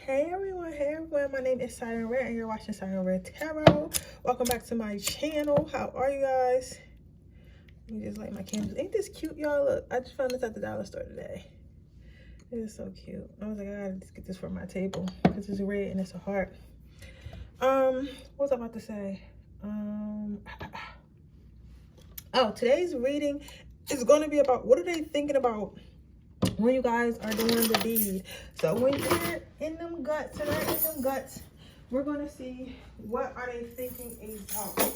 Hey everyone, my name is Siren Red and you're watching Siren Red Tarot. Welcome back to my channel. How are you guys? Let me just light my candles. Ain't this cute, y'all? Look, I just found this at the dollar store today. It is so cute. I was like, I gotta just get this for my table because it's red and it's a heart. What was I about to say? Oh, today's reading is going to be about what are they thinking about when you guys are doing the deed. So when you're in them guts and they're in them guts, we're going to see what are they thinking about.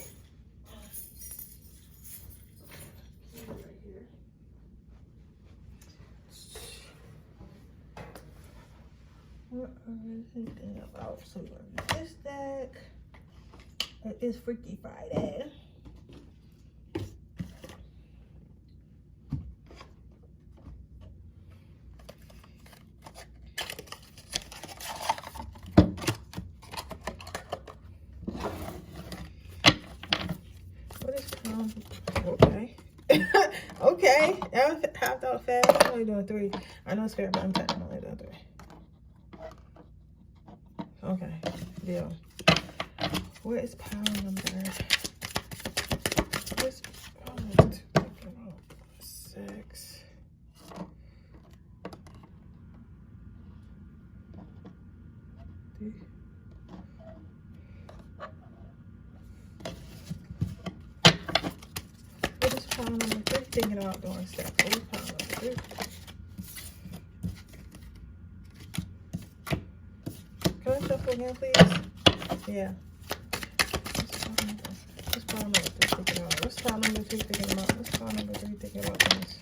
What are they thinking about? So we're going to do this deck. It is Freaky Friday. Okay. Okay. That half out fast. I'm only doing 3. I know it's fair, but I'm only doing 3. Okay. Deal. Where is power number? Where's 6? What is power number 3 thinking about doing stuff? What is power number 3? Can I shuffle again, please? Yeah. What's power number 3 thinking about? What's power number 3 thinking about? What's power number 3 thinking about this?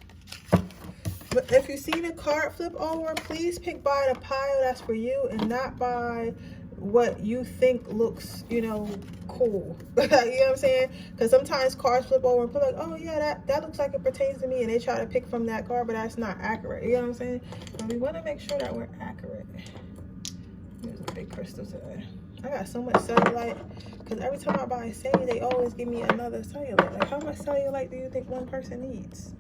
But if you see the card flip over, please pick by the pile that's for you and not by what you think looks, you know, cool. You know what I'm saying? Because sometimes cards flip over and put like, oh yeah, that looks like it pertains to me, and they try to pick from that card, but that's not accurate. You know what I'm saying? And we want to make sure that we're accurate. There's a big crystal today. I got so much cellulite because every time I buy a sage, they always give me another cellulite. Like, how much cellulite do you think one person needs?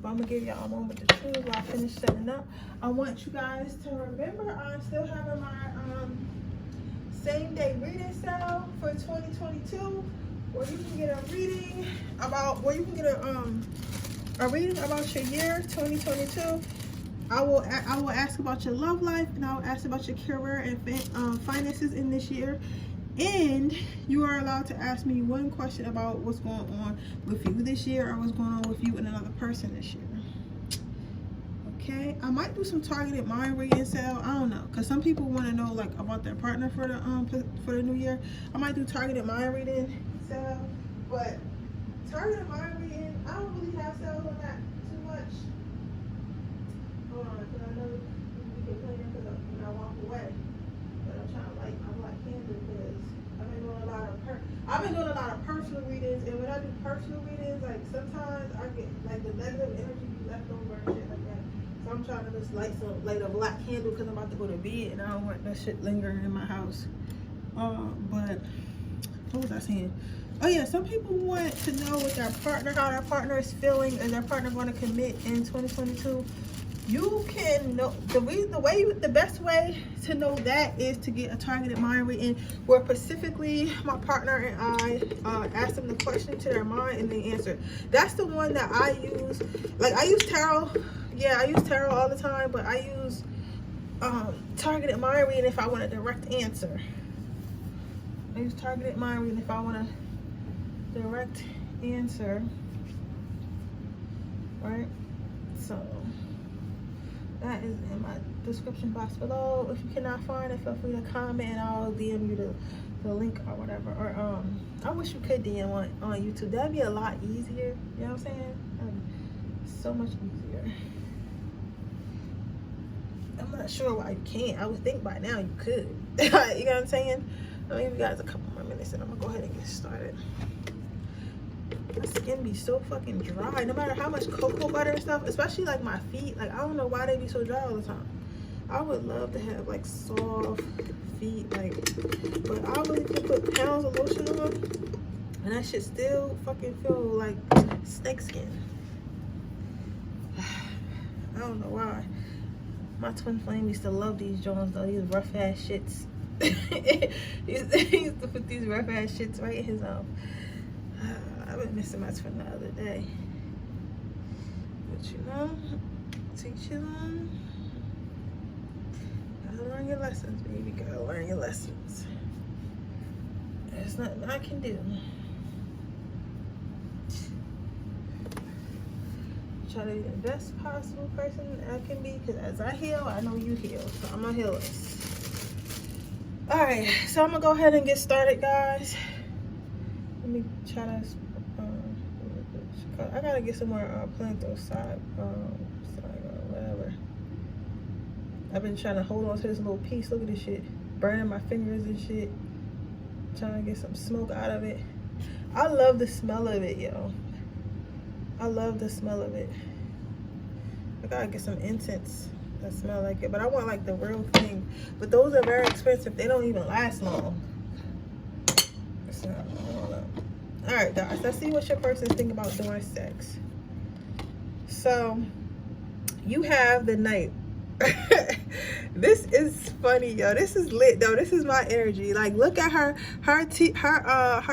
But I'm gonna give y'all a moment to choose while I finish setting up. I want you guys to remember I'm still having my same day reading sale for 2022, where you can get a reading about reading about your year 2022. I will ask about your love life, and I will ask about your career and finances in this year. And you are allowed to ask me one question about what's going on with you this year, or what's going on with you and another person this year. Okay, I might do some targeted mind reading sale. I don't know, because some people want to know like about their partner for the new year. I might do targeted mind reading sale, but targeted mind reading, I don't really have sales on that too much. Hold on, because I know you can play them because when I walk away. But I'm trying to light my black candle because I've been doing a lot of personal readings, and when I do personal readings, like sometimes I get like the negative energy left over and shit like that. So I'm trying to just light a black candle because I'm about to go to bed and I don't want that shit lingering in my house. But what was I saying? Oh yeah, some people want to know with their partner, how their partner is feeling. Is their partner going to commit in 2022? You can know the best way to know that is to get a targeted mind reading where specifically my partner and I ask them the question to their mind and they answer. That's the one that I use. Like I use tarot. Yeah, I use tarot all the time, but I use targeted mind reading if I want a direct answer. I use targeted mind reading if I want a direct answer. Right? So that is in my description box below. If you cannot find it, feel free to comment and I'll DM you the link or whatever. Or I wish you could DM on YouTube. That'd be a lot easier. You know what I'm saying? So much easier. I'm not sure why you can't. I would think by now you could. You know what I'm saying? I'll give you guys a couple more minutes and I'm gonna go ahead and get started. My skin be so fucking dry, no matter how much cocoa butter and stuff, especially like my feet. Like I don't know why they be so dry all the time. I would love to have like soft feet, like, but I really can put pounds of lotion on and that shit still fucking feel like snake skin. I don't know why. My twin flame used to love these Jones though. These rough ass shits. he used to put these rough ass shits right in his I've been missing my twin the other day. But you know, teach you them. Gotta learn your lessons, baby. Gotta learn your lessons. There's nothing I can do. Try to be the best possible person I can be, because as I heal, I know you heal. So I'm gonna heal us. Alright, so I'm gonna go ahead and get started, guys. Let me try to I gotta get some more planto side whatever. I've been trying to hold on to this little piece. Look at this shit, burning my fingers and shit, trying to get some smoke out of it. I love the smell of it, yo. I love the smell of it. I gotta get some incense that smell like it, but I want like the real thing. But those are very expensive. They don't even last long. So, hold up. All right, guys, let's see what your person think about doing sex. So you have the Knight. This is funny, yo. This is lit though. This is my energy. Like, look at her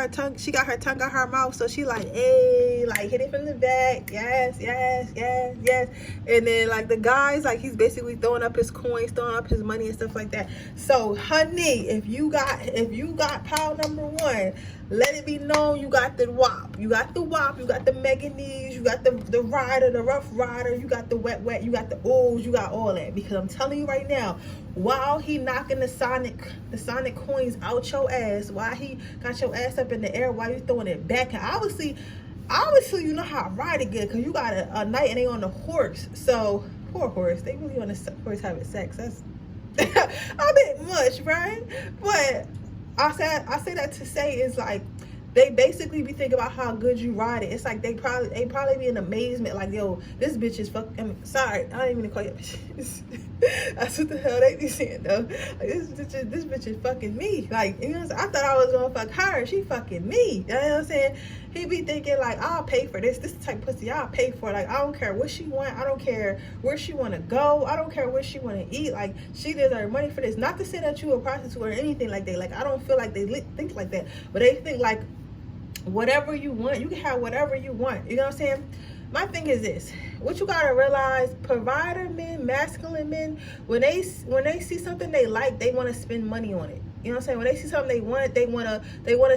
tongue. She got her tongue out her mouth, so she like, hey, like hit it from the back. Yes, yes, yes, yes. And then like the guy's like, he's basically throwing up his coins, throwing up his money and stuff like that. So honey, if you got pile number one, let it be known you got the WAP. You got the WAP. You got the Meganese. You got the rider, the rough rider. You got the wet. You got the oohs. You got all that. Because I'm telling you right now, while he knocking the sonic coins out your ass, while he got your ass up in the air, while you throwing it back, and obviously you know how to ride it good, because you got a knight and they on the horse. So poor horse, they really on the horse having sex. That's a bit much, right? But I say that to say is like, they basically be thinking about how good you ride it. It's like they probably be in amazement, like, yo, this bitch is sorry, I don't even call you bitch. That's what the hell they be saying though. Like, this bitch is fucking me. Like, you know what I'm saying? I thought I was gonna fuck her. She fucking me. You know what I'm saying? He be thinking like, I'll pay for this. This is the type of pussy I'll pay for. Like, I don't care what she want. I don't care where she want to go. I don't care what she want to eat. Like, she deserves money for this. Not to say that you a prostitute or anything like that. Like, I don't feel like they think like that. But they think like, whatever you want, you can have whatever you want. You know what I'm saying? My thing is this: what you gotta realize, provider men, masculine men, when they see something they like, they want to spend money on it. You know what I'm saying? When they see something they want, they want to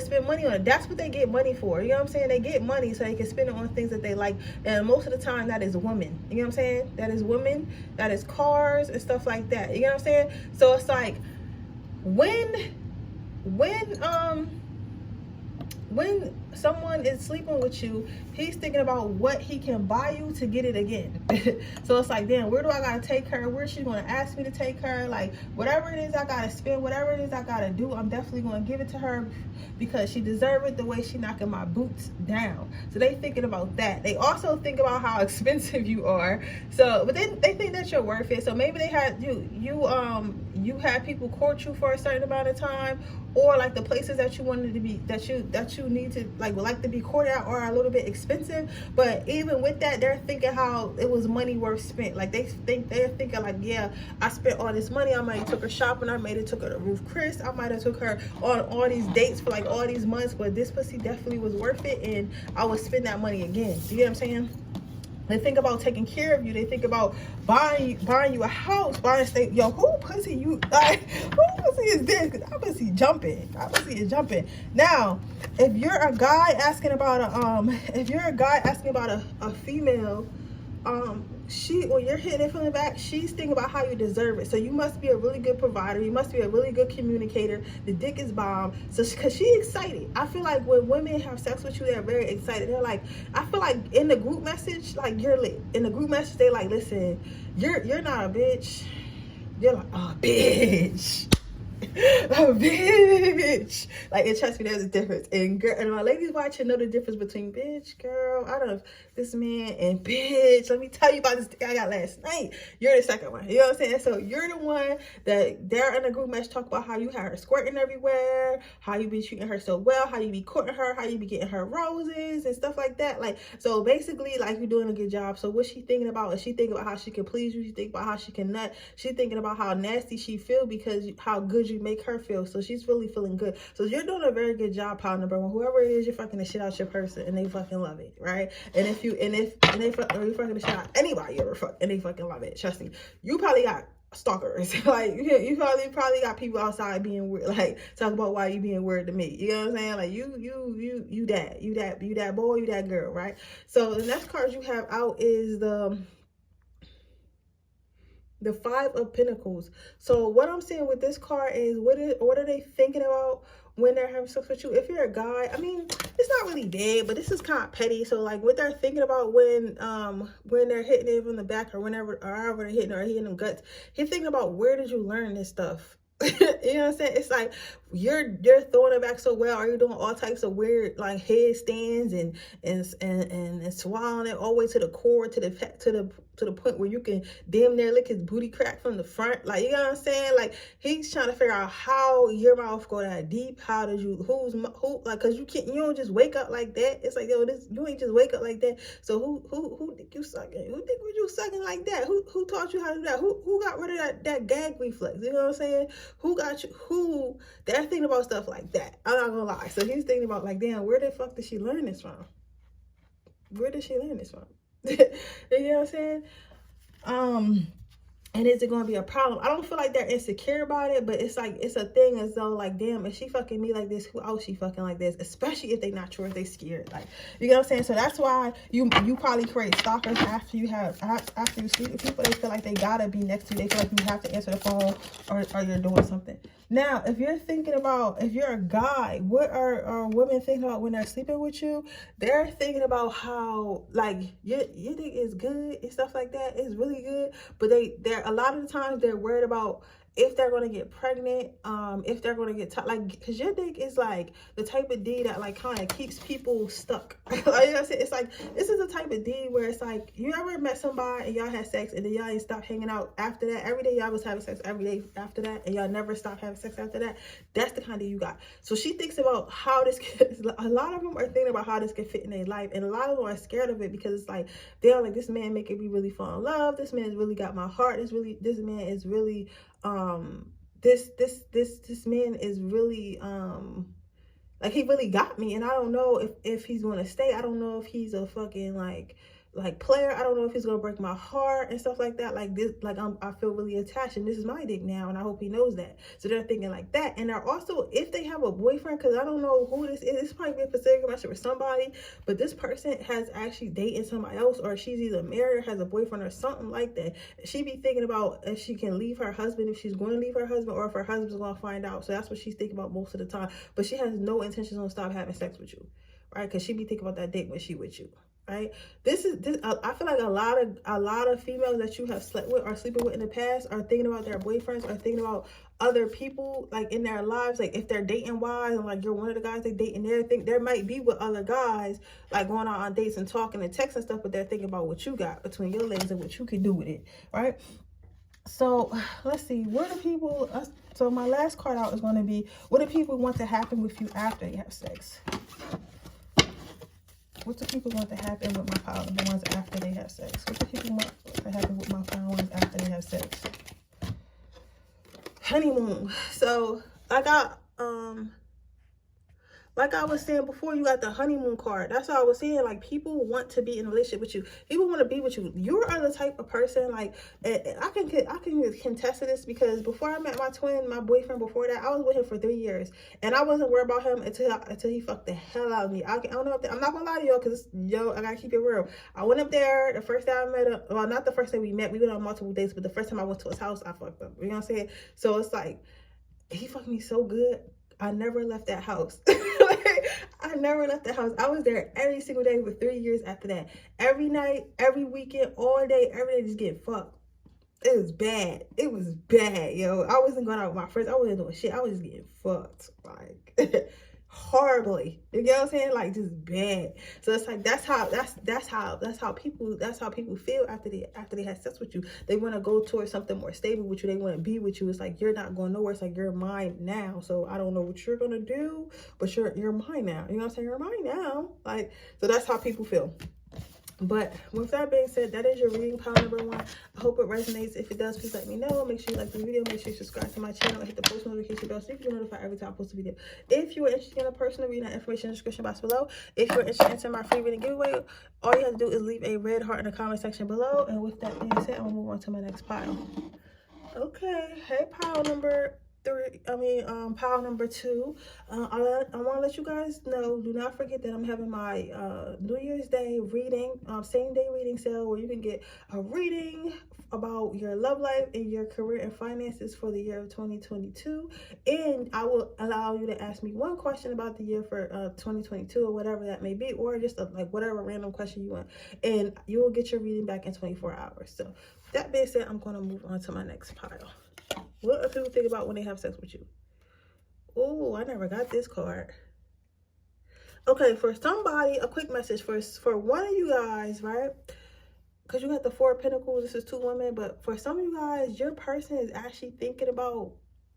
spend money on it. That's what they get money for. You know what I'm saying? They get money so they can spend it on things that they like. And most of the time, that is women. You know what I'm saying? That is women. That is cars and stuff like that. You know what I'm saying? So it's like, when someone is sleeping with you, he's thinking about what he can buy you to get it again. So it's like, damn, where do I gotta take her? Where's she gonna ask me to take her? Like, whatever it is I gotta spend, whatever it is I gotta do, I'm definitely gonna give it to her, because she deserves it the way she knocking my boots down. So they thinking about that. They also think about how expensive you are. So, but then they think that you're worth it. So maybe they had you had people court you for a certain amount of time, or like the places that you wanted to be, that you need to like would like to be courted at, are a little bit expensive. But even with that, they're thinking how it was money worth spent. Like they're thinking like, yeah, I spent all this money. I might have took her shopping. I might have took her to Ruth Chris. I might have took her on all these dates for like all these months. But this pussy definitely was worth it, and I would spend that money again. You get what I'm saying? They think about taking care of you. They think about buying you a house, buying a state. Yo, who pussy you? Like, who pussy is this? Cause I pussy jumping. I pussy is jumping. Now, if you're a guy asking about a female, when you're hitting it from the back, she's thinking about how you deserve it. So you must be a really good provider. You must be a really good communicator. The dick is bomb. So because she's excited. I feel like when women have sex with you, they're very excited. They're like, I feel like in the group message, like, you're lit. In the group message, they like, listen, you're not a bitch. You're like, oh, bitch. Bitch. Like, and trust me, there's a difference. And girl, and my ladies watching know the difference between bitch, girl, I don't, this man, and bitch. Let me tell you about this thing I got last night. You're the second one. You know what I'm saying? So you're the one that they're in a group match talk about how you had her squirting everywhere, how you be treating her so well, how you be courting her, how you be getting her roses and stuff like that. Like, so basically, like, you're doing a good job. So what's she thinking about? Is she thinking about how she can please you? She thinking about how she can nut. She thinking about how nasty she feel because how good you make her feel. So she's really feeling good. So you're doing a very good job, pile number one. Whoever it is, you're fucking the shit out your person, and they fucking love it, right? And if you you fucking the shit out anybody you ever fuck, and they fucking love it. Trust me, you probably got stalkers. Like, you probably got people outside being weird, like talk about why you being weird to me. You know what I'm saying? Like, you that boy, you that girl, right? So the next card you have out is the Five of Pentacles. So what I'm saying with this card is, what are they thinking about when they're having sex with you? If you're a guy, I mean, it's not really bad, but this is kind of petty. So like, what they're thinking about when they're hitting it from the back, or whenever, or however they're hitting them guts, he's thinking about, where did you learn this stuff? You know what I'm saying? It's like, you're throwing it back so well, or you're doing all types of weird like headstands and swallowing it all the way to the core, to the point where you can damn near lick his booty crack from the front. Like, you know what I'm saying? Like, he's trying to figure out how your mouth go that deep. How did you, who, like, cause you don't just wake up like that. It's like, yo, you ain't just wake up like that. So who think you sucking? Who think you sucking like that? Who taught you how to do that? Who got rid of that gag reflex? You know what I'm saying? Who got you? They're thinking about stuff like that. I'm not gonna lie. So he's thinking about, like, damn, where the fuck did she learn this from? Where did she learn this from? You know what I'm saying? And is it going to be a problem? I don't feel like they're insecure about it, but it's like, it's a thing as though, like, damn, if she fucking me like this, who else she fucking like this? Especially if they not sure, if they scared. Like, you know what I'm saying? So that's why you probably create stalkers after you sleep with people. They feel like they gotta be next to you. They feel like you have to answer the phone, or you're doing something. Now, if you're thinking about, if you're a guy, what are women thinking about when they're sleeping with you? They're thinking about how, like, your dick is good and stuff like that. It's really good, but they're a lot of the times they're worried about if they're going to get pregnant, if they're going to get like, because your dick is like the type of D that like kind of keeps people stuck. Like, you know what I'm saying? It's like, this is the type of D where it's like, you ever met somebody and y'all had sex and then y'all ain't stopped hanging out after that? Every day y'all was having sex every day after that, and y'all never stopped having sex after that. That's the kind of you got. So she thinks about how this a lot of them are thinking about how this can fit in their life, and a lot of them are scared of it because it's like, they're like, this man making me really fall in love. This man has really got my heart. This man is really this man is really like, he really got me, and I don't know if he's going to stay. I don't know if he's a fucking like player. I don't know if he's gonna break my heart and stuff like that. Like this, like I feel really attached, and this is my dick now, and I hope he knows that. So they're thinking like that. And they're also, if they have a boyfriend, because I don't know who this is, it's probably been for cigarette match with somebody, but this person has actually dated somebody else, or she's either married or has a boyfriend or something like that. She be thinking about if she can leave her husband, if she's going to leave her husband, or if her husband's gonna find out. So that's what she's thinking about most of the time. But she has no intentions on stop having sex with you, right? Because she be thinking about that dick when she with you. Right? This I feel like a lot of females that you have slept with or sleeping with in the past are thinking about their boyfriends, or thinking about other people like in their lives. Like, if they're dating wise, and like you're one of the guys they date, and they think there might be with other guys, like going out on dates and talking and texting and stuff, but they're thinking about what you got between your legs and what you can do with it, right? So let's see, what do people, so my last card out is going to be, what do people want to happen with you after you have sex? What do people want to happen with my pile, the ones after they have sex? What do people want to happen with my pile ones after they have sex? Honeymoon. So like I was saying before, you got the honeymoon card. That's what I was saying. Like, people want to be in a relationship with you. People want to be with you. You are the type of person, like, I can contest to this, because before I met my boyfriend before that, I was with him for 3 years, and I wasn't worried about him until he fucked the hell out of me. I don't know I'm not gonna lie to y'all, because I gotta keep it real. I went up there the first time I met him. Well, not the first time we met. We went on multiple dates, but the first time I went to his house, I fucked him. You know what I'm saying? So it's like, he fucked me so good, I never left that house. I never left the house. I was there every single day for 3 years after that. Every night, every weekend, all day, every day, just getting fucked. It was bad. It was bad, yo. I wasn't going out with my friends. I wasn't doing shit. I was just getting fucked, like horribly. You know what I'm saying? Like just bad. So it's like that's how people feel after they have sex with you. They want to go towards something more stable with you. They want to be with you. It's like you're not going nowhere. It's like you're mine now. So I don't know what you're gonna do, but you're mine now. You know what I'm saying? You're mine now. Like, so that's how people feel. But with that being said, that is your reading pile number 1. I hope it resonates. If it does, please let me know. Make sure you like the video. Make sure you subscribe to my channel and hit the post notification bell so you can be notified every time I post a video. If you are interested in a personal reading, information in the description box below. If you're interested in entering my free reading giveaway, all you have to do is leave a red heart in the comment section below. And with that being said, I'm gonna move on to my next pile. Okay, hey, pile number 2. I want to let you guys know, do not forget that I'm having my New Year's Day reading, same day reading sale, where you can get a reading about your love life and your career and finances for the year of 2022. And I will allow you to ask me one question about the year for 2022 or whatever that may be, or just like whatever random question you want, and you will get your reading back in 24 hours. So that being said, I'm going to move on to my next pile. What do people think about when they have sex with you? Oh, I never got this card. Okay, for somebody, a quick message for one of you guys, right? Because you got the 4 of Pentacles. This is 2 women, but for some of you guys, your person is actually thinking about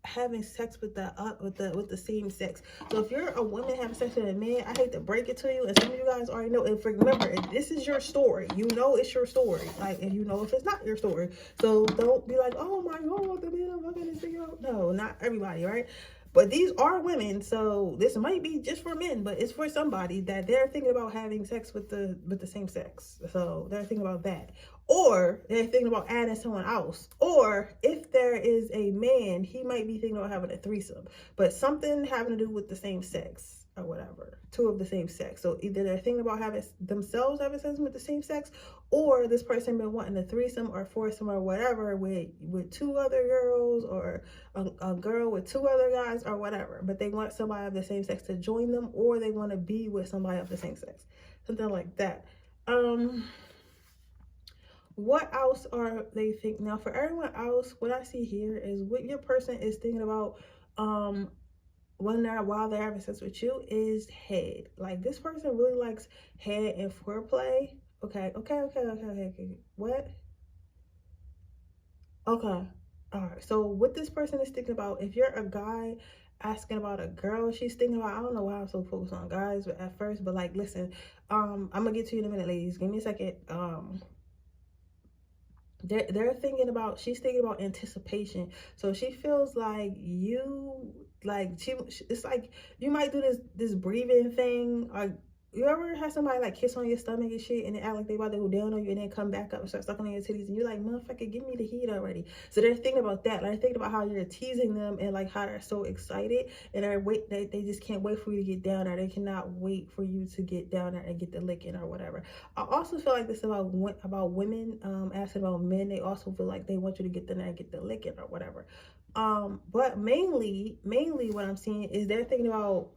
having sex with the same sex. So if you're a woman having sex with a man, I hate to break it to you, and some of you guys already know. And remember, if this is your story, you know it's your story. Like, and you know if it's not your story. So don't be like, oh my god, the man I'm fucking is figure out. No, not everybody, right? But these are women, so this might be just for men, but it's for somebody that they're thinking about having sex with the same sex. So they're thinking about that. Or they're thinking about adding someone else. Or if there is a man, he might be thinking about having a threesome. But something having to do with the same sex or whatever. 2 of the same sex. So either they're thinking about having themselves having sex with the same sex, or this person been wanting a threesome or foursome or whatever with 2 other girls, or a girl with 2 other guys or whatever. But they want somebody of the same sex to join them, or they want to be with somebody of the same sex. Something like that. What else are they thinking? Now, for everyone else, what I see here is what your person is thinking about while they're having sex with you is head. Like, this person really likes head and foreplay. Okay. What? Okay. All right. So what this person is thinking about, if you're a guy asking about a girl, she's thinking about, I don't know why I'm so focused on guys at first, but like, listen, I'm gonna get to you in a minute, ladies. Give me a second. They're thinking about, she's thinking about anticipation. So she feels like you, like it's like you might do this breathing thing. Or you ever have somebody like kiss on your stomach and shit, and they act like they about to go down on you, and then come back up and start sucking on your titties, and you're like, motherfucker, give me the heat already. So they're thinking about that. Like, they're thinking about how you're teasing them, and like how they're so excited, and they just can't wait for you to get down there. They cannot wait for you to get down there and get the licking or whatever. I also feel like this about women asking about men. They also feel like they want you to get down there and get the licking or whatever. But mainly what I'm seeing is they're thinking about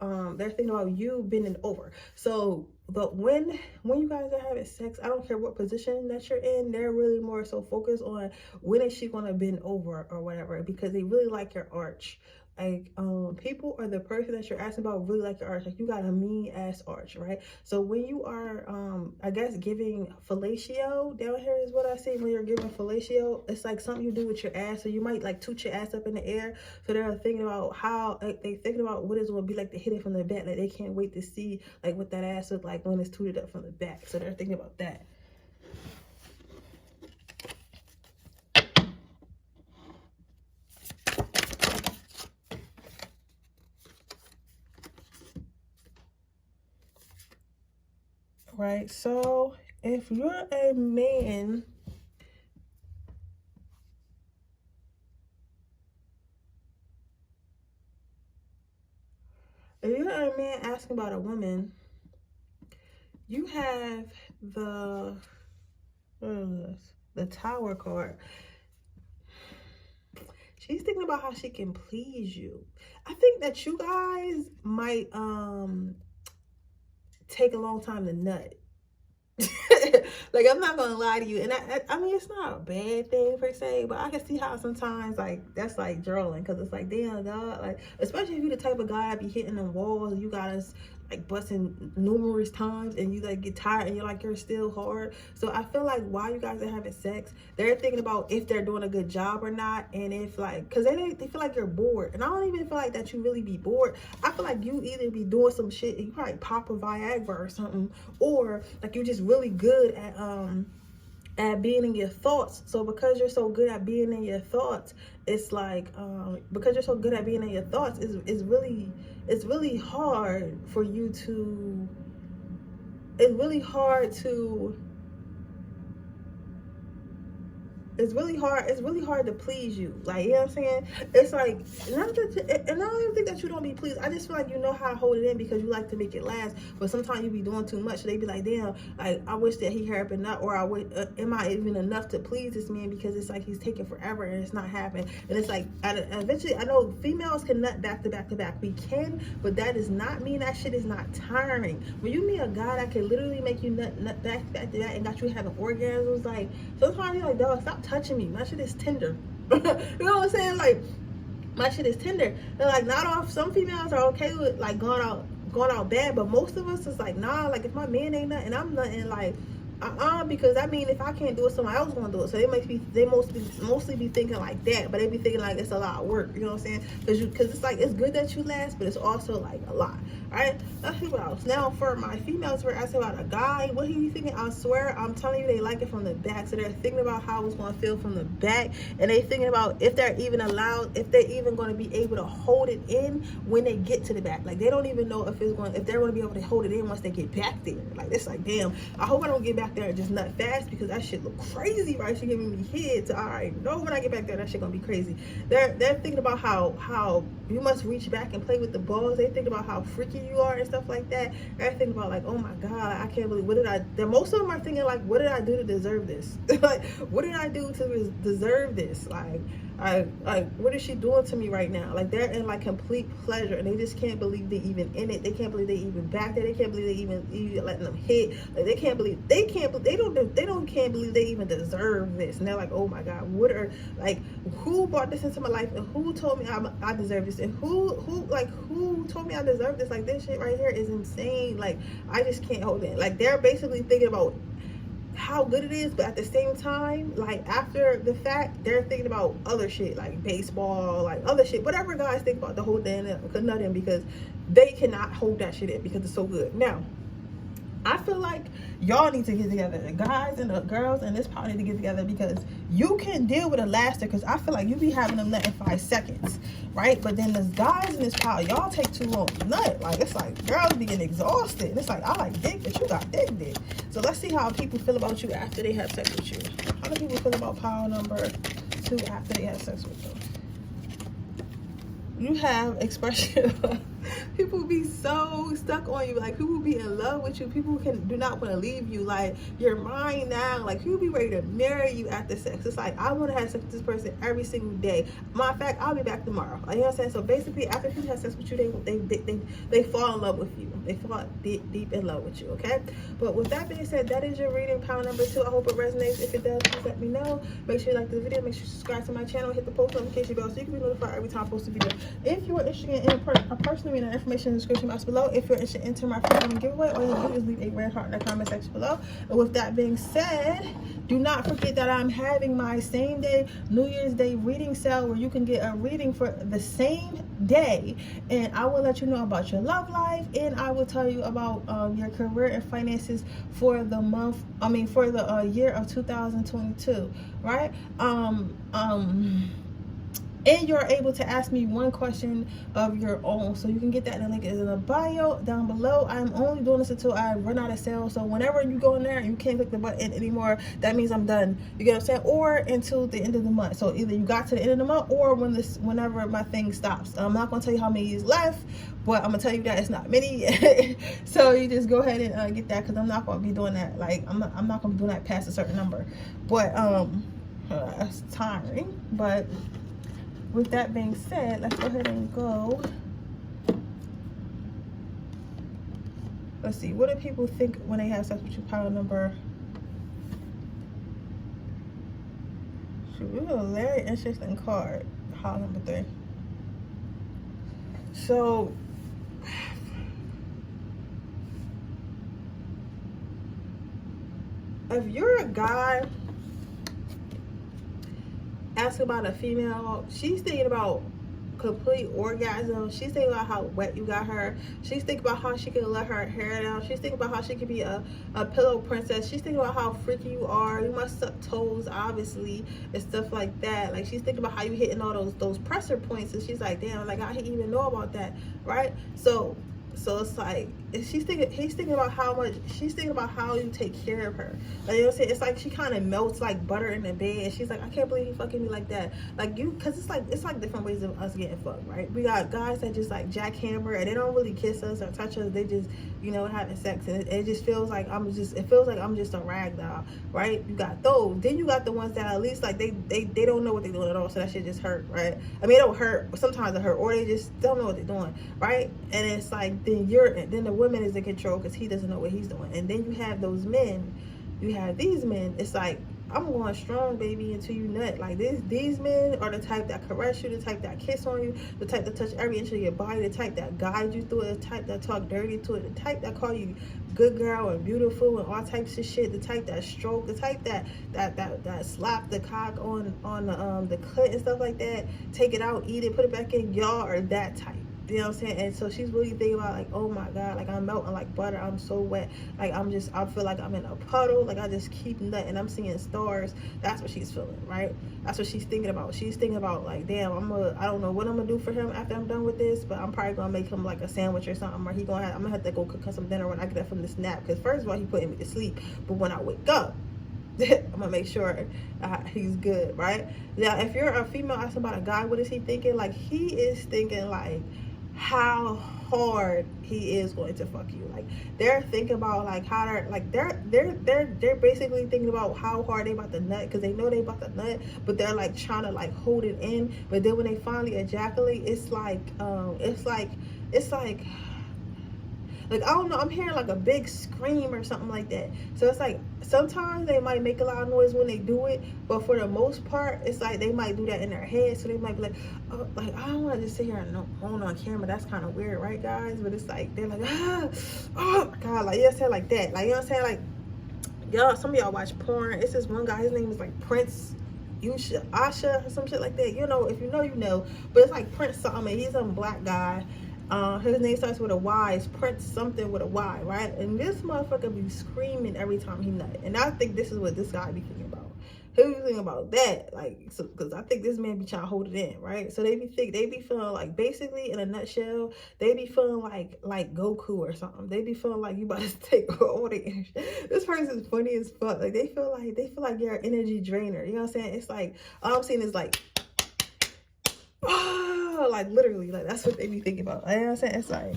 you bending over. So, but when you guys are having sex, I don't care what position that you're in, they're really more so focused on when is she gonna bend over or whatever, because they really like your arch. Like, people or the person that you're asking about really like your arch. Like, you got a mean ass arch, right? So when you are, I guess, giving fellatio down here is what I see. When you're giving fellatio, it's like something you do with your ass. So you might like toot your ass up in the air. So they're thinking about how, like, they thinking about what it's going to be like to hit it from the back. Like, they can't wait to see like what that ass look like when it's tooted up from the back. So they're thinking about that. Right, so if you're a man, asking about a woman, you have the Tower card. She's thinking about how she can please you. I think that you guys might take a long time to nut. Like, I'm not gonna lie to you. And I mean, it's not a bad thing per se, but I can see how sometimes, like, that's like drilling, because it's like, damn, God, like, especially if you're the type of guy that be hitting them walls and you got us like busting numerous times and you like get tired and you're like, you're still hard. So I feel like while you guys are having sex, they're thinking about if they're doing a good job or not, and if like, because they feel like you're bored. And I don't even feel like that you really be bored. I feel like you either be doing some shit and you probably pop a Viagra or something, or like you're just really good at being in your thoughts. So because you're so good at being in your thoughts, it's like because you're so good at being in your thoughts, it's really hard for you to, it's really hard to please you. Like, you know what I'm saying? It's like, and I don't even think that you don't be pleased. I just feel like you know how to hold it in because you like to make it last. But sometimes you be doing too much. So they be like, damn, like, I wish that he hurry up and not, or am I even enough to please this man? Because it's like he's taking forever and it's not happening. And it's like, eventually, I know females can nut back to back to back. We can, but that does not mean that shit is not tiring. When you meet a guy that can literally make you nut back to back and got you having orgasms, like, sometimes you're like, dog, stop touching me. My shit is tender. You know what I'm saying? Like, my shit is tender. And like, not all, some females are okay with like going out bad, but most of us is like, nah, like if my man ain't nothing, I'm nothing, like, because I mean, if I can't do it, somebody else gonna do it. So they mostly be thinking like that, but they be thinking like it's a lot of work. You know what I'm saying? Because it's like, it's good that you last, but it's also like a lot. All right, let's see what else. Now for my females, we're asking about a guy. What he be thinking? I swear, I'm telling you, they like it from the back. So they're thinking about how it's gonna feel from the back, and they thinking about if they're even allowed, if they're even gonna be able to hold it in when they get to the back. Like, they don't even know if they're gonna be able to hold it in once they get back there. Like, it's like, damn, I hope I don't get back there and just nut fast, because that shit look crazy, right? She giving me head, so I already know when I get back there that shit gonna be crazy. They're thinking about how you must reach back and play with the balls. They think about how freaky you are and stuff like that. They're thinking about like, oh my God, I can't believe, most of them are thinking like, what did I do to deserve this? Like, what did I do to deserve this? Like, what is she doing to me right now? Like, they're in like complete pleasure, and they just can't believe they even in it. They can't believe they even back there. They can't believe they even letting them hit. Like, they can't believe they can't believe they even deserve this. And they're like, oh my God, who brought this into my life, and who told me I deserve this, and who told me I deserve this? Like, this shit right here is insane. Like, I just can't hold it. Like, they're basically thinking about how good it is, but at the same time, like, after the fact, they're thinking about other shit, like baseball, like other shit, whatever guys think about the whole thing, nothing, because they cannot hold that shit in because it's so good. Now, I feel like y'all need to get together. The guys and the girls and this party need to get together, because you can deal with a laster, because I feel like you be having them nut in 5 seconds, right? But then the guys in this pile, y'all take too long to nut. Like, it's like girls be getting exhausted. And it's like, I like dick, but you got dick. So let's see how people feel about you after they have sex with you. How do people feel about pile number 2 after they have sex with them? You have expression. People be so stuck on you. Like, people be in love with you. People do not want to leave you. Like, you're mine now. Like, people be ready to marry you after sex. It's like, I want to have sex with this person every single day. Matter of fact, I'll be back tomorrow. Like, you know what I'm saying? So basically, after people have sex with you, they fall in love with you. They fall deep in love with you. Okay. But with that being said, that is your reading, pile number 2. I hope it resonates. If it does, please let me know. Make sure you like the video. Make sure you subscribe to my channel. Hit the post notification bell so you can be notified every time I post a video. If you are interested in a personal reading, information in the description box below. If you're interested in entering my free giveaway, all you have to do is leave a red heart in the comment section below. And with that being said, do not forget that I'm having my same day New Year's Day reading sale, where you can get a reading for the same day, and I will let you know about your love life, and I will tell you about your career and finances for the for the year of 2022, right? And you're able to ask me one question of your own. So you can get that in the link in the bio down below. I'm only doing this until I run out of sales. So whenever you go in there and you can't click the button anymore, that means I'm done. You get what I'm saying? Or until the end of the month. So either you got to the end of the month, or whenever my thing stops. I'm not going to tell you how many is left, but I'm going to tell you that it's not many. So you just go ahead and get that, because I'm not going to be doing that. Like, I'm not going to be doing that past a certain number. But that's tiring. But with that being said, let's go ahead and go. Let's see, what do people think when they have sex with you, pile number This is a very interesting card. Card number 3. So, if you're a guy asking about a female, she's thinking about complete orgasm. She's thinking about how wet you got her. She's thinking about how she can let her hair down. She's thinking about how she can be a pillow princess. She's thinking about how freaky you are. You must suck toes, obviously, and stuff like that. Like, she's thinking about how you hitting all those pressure points, and she's like, damn, like, I didn't even know about that, right? So it's like, he's thinking about how much, she's thinking about how you take care of her. Like, you know what I'm saying? It's like she kind of melts like butter in the bed, and she's like, I can't believe you fucking me like that. Like, you, because it's like different ways of us getting fucked, right? We got guys that just like jackhammer, and they don't really kiss us or touch us. They just, you know, having sex, and it just feels like I'm just a rag doll, right? You got those. Then you got the ones that at least like they don't know what they're doing at all, so that shit just hurt, right? I mean, it don't hurt, but sometimes it hurt, or they just don't know what they're doing, right? And it's like, then the woman is in control because he doesn't know what he's doing. And then you have those men, you have these men, it's like, I'm going strong, baby, until you nut. Like, these men are the type that caress you, the type that kiss on you, the type that touch every inch of your body, the type that guide you through it, the type that talk dirty to it, the type that call you good girl and beautiful and all types of shit, the type that stroke, the type that slap the cock on the clit and stuff like that, take it out, eat it, put it back in. Y'all are that type. You know what I'm saying? And so she's really thinking about, like, oh my God, like, I'm melting like butter. I'm so wet. Like, I feel like I'm in a puddle. Like, I just keep nutting. I'm seeing stars. That's what she's feeling, right? That's what she's thinking about. She's thinking about, like, damn, I don't know what I'm gonna do for him after I'm done with this, but I'm probably gonna make him like a sandwich or something, or I'm gonna have to go cook him some dinner when I get up from this nap. Because first of all, he putting me to sleep, but when I wake up, I'm gonna make sure he's good, right? Now, if you're a female asking about a guy, what is he thinking? Like, he is thinking like how hard he is going to fuck you. Like, they're thinking about like how they're basically thinking about how hard they about to nut, because they know they about to nut, but they're like trying to like hold it in. But then when they finally ejaculate, it's like I don't know, I'm hearing like a big scream or something like that. So it's like, sometimes they might make a lot of noise when they do it, but for the most part, it's like they might do that in their head. So they might be like, oh, like, I don't want to just sit here and moan on camera. That's kind of weird, right, guys? But it's like, they're like, oh my God, like, you know what I'm saying, like that. Like, you know what I'm saying? Like, y'all, some of y'all watch porn. It's this one guy, his name is like Prince Asha or some shit like that. You know, if you know, you know. But it's like Prince something. He's some black guy. His name starts with a Y. It's Prince something with a Y, right? And this motherfucker be screaming every time he nut. And I think this is what this guy be thinking about. He be thinking about that, like, so, because I think this man be trying to hold it in, right? So they be feeling like, basically, in a nutshell, they be feeling like Goku or something. They be feeling like you about to take all the energy. This person is funny as fuck. Like, they feel like you're an energy drainer. You know what I'm saying? It's like, all I'm saying is like, like, literally, like, that's what they be thinking about. You know what I'm saying? It's like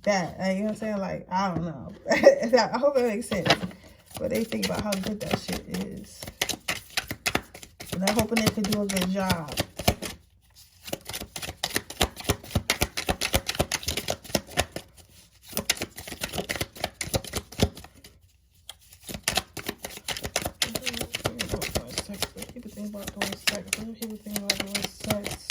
that. Like, you know what I'm saying? Like, I don't know. I hope it makes sense. But they think about how good that shit is. And they're hoping they can do a good job. People think about doing sex. People think about doing sex.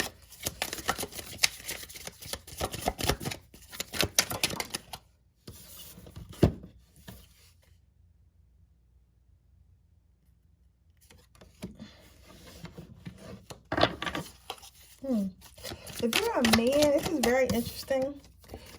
If you're a man, this is very interesting.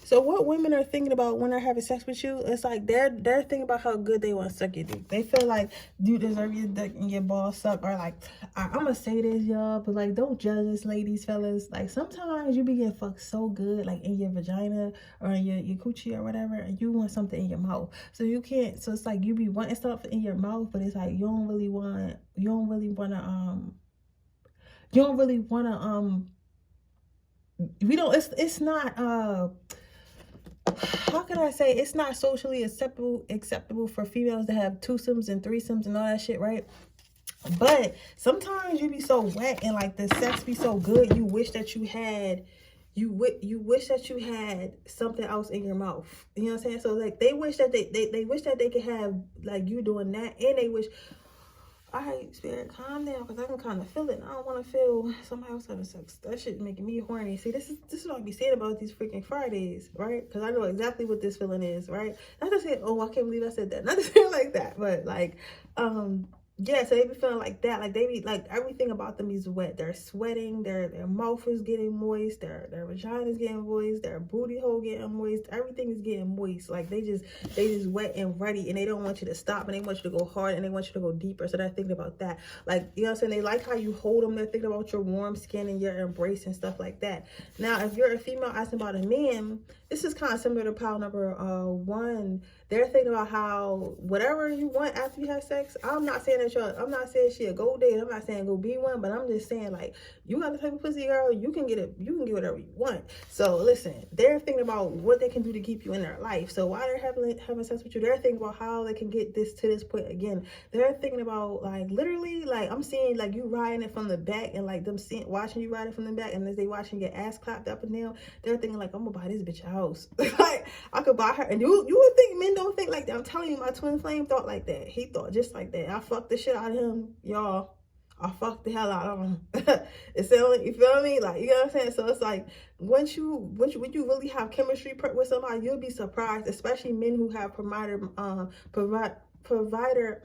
So what women are thinking about when they're having sex with you, it's like they're thinking about how good they want to suck your dick. They feel like you deserve your dick and your balls suck. Or like, I'm gonna say this, y'all, but like, don't judge us, ladies, fellas. Like, sometimes you be getting fucked so good, like in your vagina or in your coochie or whatever, and you want something in your mouth. So you can't. So it's like you be wanting stuff in your mouth, but it's like you don't really wanna we don't, it's not how can I say, it's not socially acceptable for females to have twosomes and threesomes and all that shit, right? But sometimes you be so wet and like the sex be so good, you wish that you had wish that you had something else in your mouth. You know what I'm saying? So like they wish that they wish that they could have like you doing that, and they wish, All right, spirit, calm down, because I can kind of feel it. I don't want to feel somebody else having sex. That shit making me horny. See, this is what I be saying about these freaking Fridays, right? Because I know exactly what this feeling is, right? Not to say, oh, I can't believe I said that. Not to say it like that, but like, yeah, so they be feeling like that. Like they be like everything about them is wet. They're sweating. Their mouth is getting moist. Their vagina is getting moist. Their booty hole getting moist. Everything is getting moist. Like they just wet and ready, and they don't want you to stop, and they want you to go hard, and they want you to go deeper. So they're thinking about that. Like, you know what I'm saying? They like how you hold them. They're thinking about your warm skin and your embrace and stuff like that. Now, if you're a female asking about a man, this is kind of similar to pile number 1. They're thinking about how whatever you want after you have sex. I'm not saying that I'm not saying she a gold date. I'm not saying go be one, but I'm just saying, like, you got the type of pussy, girl, you can get it. You can get whatever you want. So listen, they're thinking about what they can do to keep you in their life. So while they're having sex with you, they're thinking about how they can get this to this point again. They're thinking about, like, literally, like, I'm seeing like you riding it from the back, and like them watching you ride it from the back, and as they watching your ass clapped up and down, they're thinking like, I'm gonna buy this bitch a house. Like, I could buy her. And you would think men don't think like that. I'm telling you, my twin flame thought like that. He thought just like that. I fucked the shit out of him, y'all. I fucked the hell out of him. It's like, you feel me? Like, you know what I'm saying? So it's like, when you really have chemistry with somebody, you'll be surprised, especially men who have provider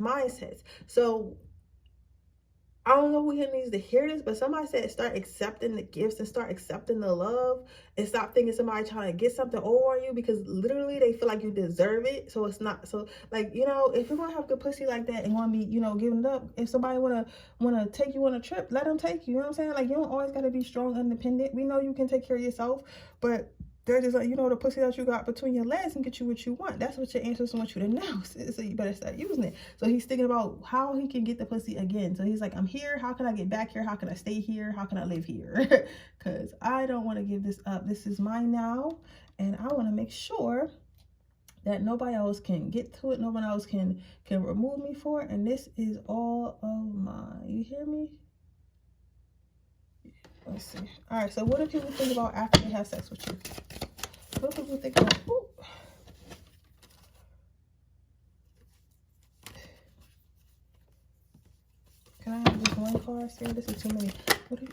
mindsets. So I don't know who here needs to hear this, but somebody said start accepting the gifts and start accepting the love, and stop thinking somebody trying to get something over on you, because literally they feel like you deserve it. So it's not, so like, you know, if you're gonna have good pussy like that and want to be, you know, giving it up, if somebody wanna take you on a trip, let them take you. You know what I'm saying? Like, you don't always gotta be strong, independent. We know you can take care of yourself, but they're just like, you know, the pussy that you got between your legs and get you what you want. That's what your ancestors want you to know. So you better start using it. So he's thinking about how he can get the pussy again. So he's like, I'm here. How can I get back here? How can I stay here? How can I live here? Because I don't want to give this up. This is mine now. And I want to make sure that nobody else can get to it. Nobody else can remove me for it. And this is all of mine. You hear me? Let's see. All right, so what do people think about after they have sex with you? What do people think about? Ooh. Can I have just one card? See, this is too many. What do you...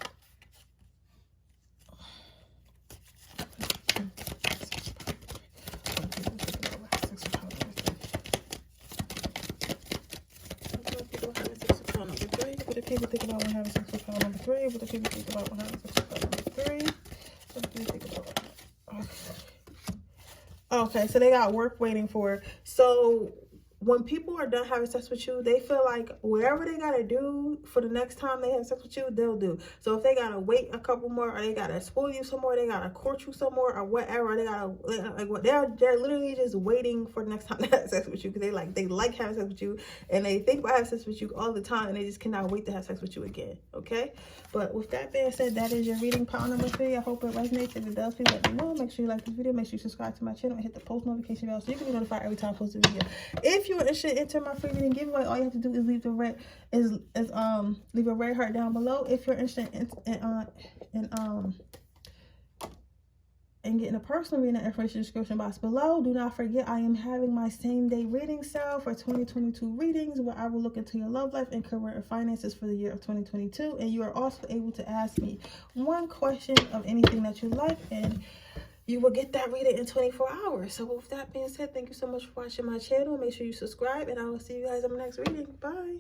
What do people think about when having sex with child number 3? What do people think about when having sex with child number 3? What do you think about? Okay, so they got work waiting for it. So when people are done having sex with you, they feel like whatever they gotta do for the next time they have sex with you, they'll do. So if they gotta wait a couple more, or they gotta spoil you some more, they gotta court you some more, or whatever, they gotta, like, what they're literally just waiting for the next time they have sex with you, because they like having sex with you, and they think about having sex with you all the time, and they just cannot wait to have sex with you again. Okay, but with that being said, that is your reading, pile number 3. I hope it resonates. If it does, please let me know. Make sure you like this video. Make sure you subscribe to my channel and hit the post notification bell so you can be notified every time I post a video. If you're interested in enter my free reading giveaway, all you have to do is leave the red leave a red heart down below. If you're interested in getting a personal reading, information description box below. Do not forget, I am having my same day reading sale for 2022 readings, where I will look into your love life and career and finances for the year of 2022. And you are also able to ask me one question of anything that you like, and you will get that reading in 24 hours. So with that being said, thank you so much for watching my channel. Make sure you subscribe, and I will see you guys in my next reading. Bye.